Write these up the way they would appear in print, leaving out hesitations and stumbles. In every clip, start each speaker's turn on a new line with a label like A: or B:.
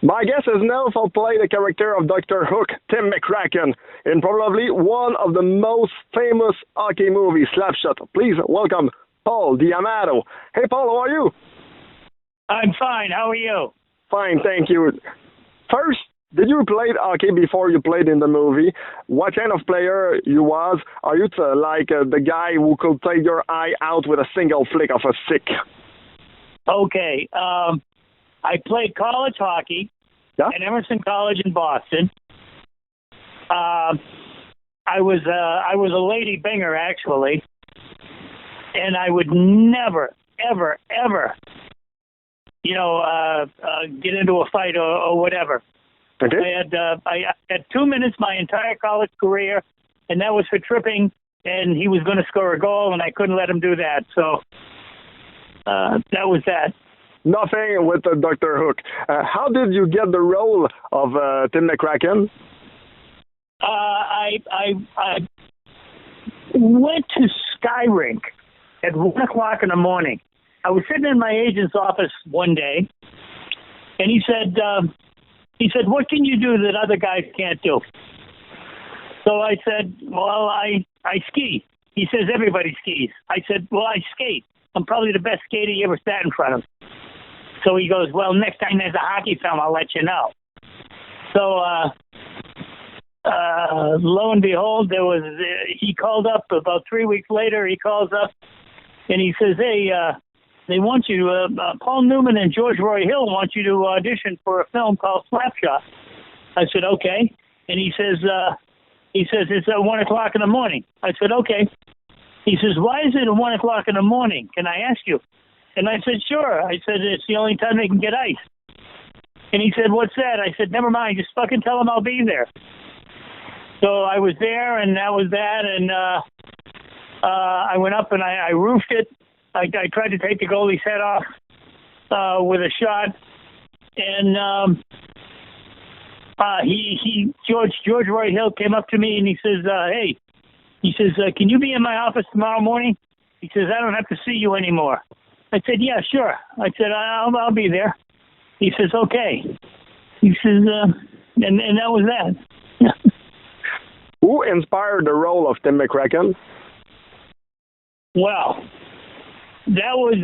A: My guest is known for playing the character of Dr. Hook, Tim McCraken, in probably one of the most famous hockey movies, Slapshot. Please welcome Paul D'Amato. Hey, Paul, how are you?
B: I'm fine. How are you?
A: Fine, thank you. First, did you play hockey before you played in the movie? What kind of player you was? Are you the guy who could take your eye out with a single flick of a stick?
B: Okay. I played college hockey at Emerson College in Boston. I was a lady binger, actually, and I would never, ever, ever, get into a fight or whatever.
A: Okay.
B: I had 2 minutes my entire college career, and that was for tripping, and he was going to score a goal, and I couldn't let him do that. So that was that.
A: Nothing with Dr. Hook. How did you get the role of Tim McCraken?
B: I went to Skyrink at 1 o'clock in the morning. I was sitting in my agent's office one day, and he said, "What can you do that other guys can't do?" So I said, "Well, I ski." He says, "Everybody skis." I said, "Well, I skate. I'm probably the best skater you ever sat in front of." So he goes, "Well, next time there's a hockey film, I'll let you know." So lo and behold, he called up about 3 weeks later. He calls up and he says, "Hey, they want you. Paul Newman and George Roy Hill want you to audition for a film called Slapshot." I said, "Okay." And he says, "It's at 1 o'clock in the morning." I said, "Okay." He says, "Why is it at 1 o'clock in the morning? Can I ask you?" And I said, "Sure." I said, "It's the only time they can get ice." And he said, "What's that?" I said, "Never mind. Just fucking tell them I'll be there." So I was there, and that was that. And I went up and I roofed it. I tried to take the goalie's head off with a shot. And George Roy Hill came up to me and he says, "Hey," he says, "can you be in my office tomorrow morning?" He says, "I don't have to see you anymore." I said, "Yeah, sure." I said, I'll be there." He says, "Okay." He says, and that was that.
A: Who inspired the role of Tim McCraken?
B: Well, that was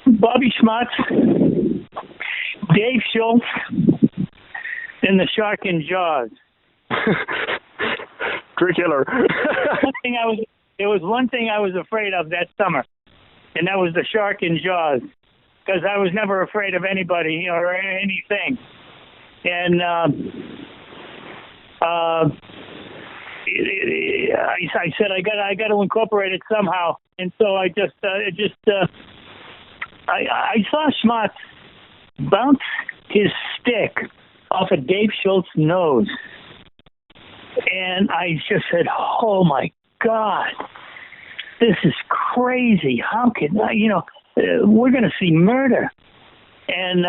B: Bobby Schmutz, Dave Schultz, and the Shark in Jaws.
A: Killer.
B: There was one thing I was afraid of that summer, and that was the Shark in Jaws, because I was never afraid of anybody or anything. And I said I got to incorporate it somehow, and so I saw Schmutz bounce his stick off of Dave Schultz's nose, and I just said, "Oh my God, this is crazy! How can we're going to see murder?" And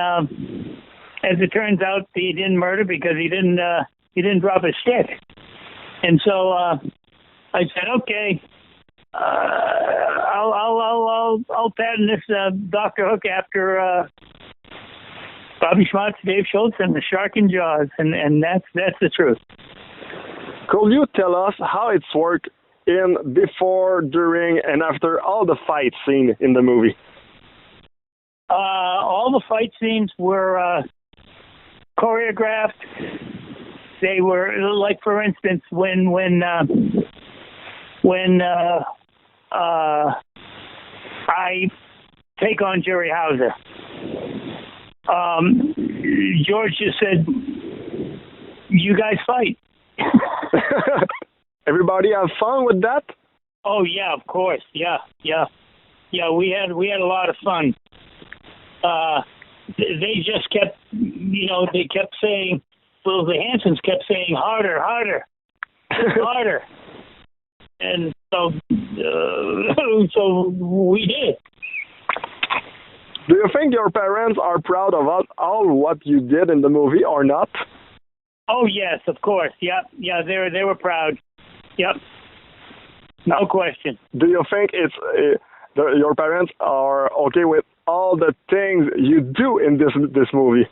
B: as it turns out, he didn't murder because he didn't drop his stick. And so I said, "Okay, I'll patent this Dr. Hook after Bobby Schmutz, Dave Schultz, and the Shark in Jaws," and that's the truth.
A: Could you tell us how it's worked in before, during, and after all the fight scene in the movie?
B: All the fight scenes were choreographed. They were like, for instance, when I take on Jerry Hauser, George just said, "You guys fight."
A: Everybody have fun with that?
B: Oh yeah, of course. Yeah. We had a lot of fun. They just kept, they kept saying, well, the Hansons kept saying, "Harder, harder, harder," and so we did.
A: Do you think your parents are proud of all what you did in the movie or not?
B: Oh yes, of course. Yeah, they were proud. Yep, no question.
A: Do you think it's your parents are okay with all the things you do in this movie?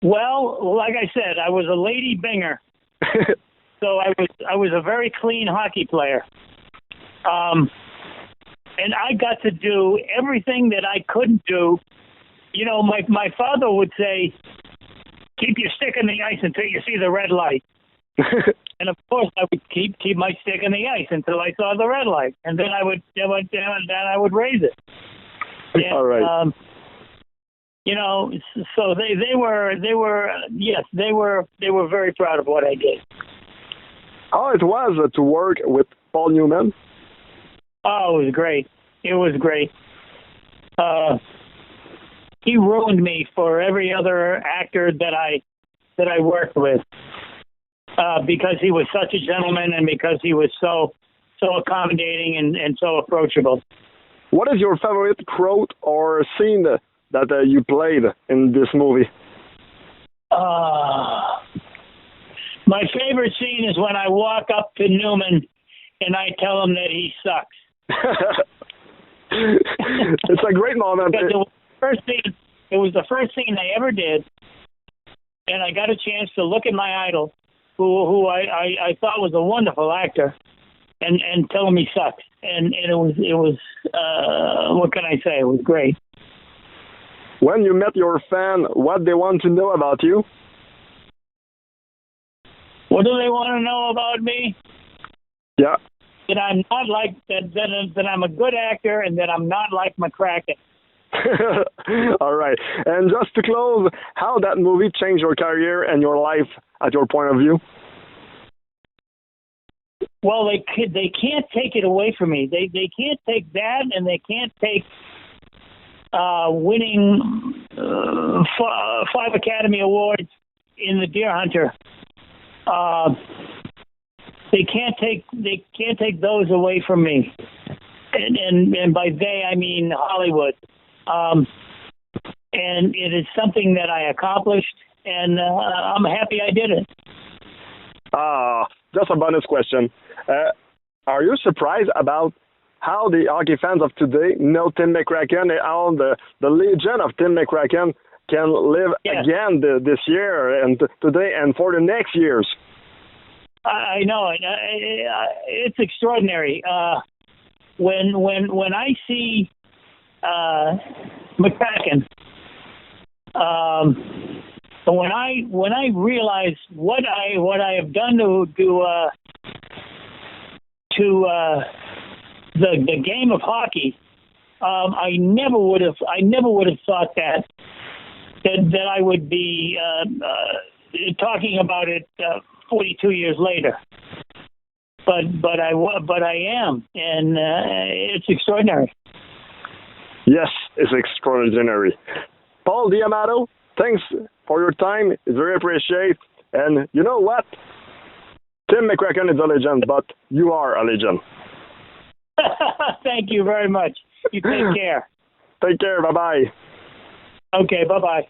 B: Well, like I said, I was a lady binger, so I was a very clean hockey player, and I got to do everything that I couldn't do. You know, my father would say, "Keep your stick in the ice until you see the red light." And of course, I would keep my stick in the ice until I saw the red light, and then I would raise it. And,
A: all right.
B: You know, so they were yes, they were very proud of what I did.
A: How it was to work with Paul Newman?
B: Oh, it was great. It was great. He ruined me for every other actor that I worked with, because he was such a gentleman and because he was so accommodating and so approachable.
A: What is your favorite quote or scene that you played in this movie?
B: My favorite scene is when I walk up to Newman and I tell him that he sucks.
A: It's a great moment.
B: Because it was the first scene I ever did, and I got a chance to look at my idol, who I thought was a wonderful actor, and tell him he sucks. And it was what can I say? It was great.
A: When you met your fan, what they want to know about you?
B: What do they want to know about me?
A: Yeah.
B: That I'm not like that I'm a good actor, and that I'm not like McCraken.
A: All right. And just to close, how that movie changed your career and your life at your point of view?
B: Well, they can't take it away from me. They can't take that, and they can't take winning 5 Academy Awards in The Deer Hunter. They can't take those away from me, and by they I mean Hollywood. And it is something that I accomplished, and I'm happy I did it.
A: Just a bonus question. Are you surprised about how the hockey fans of today know Tim McCraken and how the legend of Tim McCraken can live again this year and today and for the next years?
B: I know it. It's extraordinary. When I see McCraken, when I realize what I have done to the game of hockey, I never would have thought that I would be talking about it 42 years later. But I am, and it's extraordinary.
A: Yes, it's extraordinary. Paul D'Amato, thanks for your time. It's very appreciated. And you know what? Tim McCraken is a legend, but you are a legend.
B: Thank you very much. You take care.
A: Take care. Bye-bye.
B: Okay, bye-bye.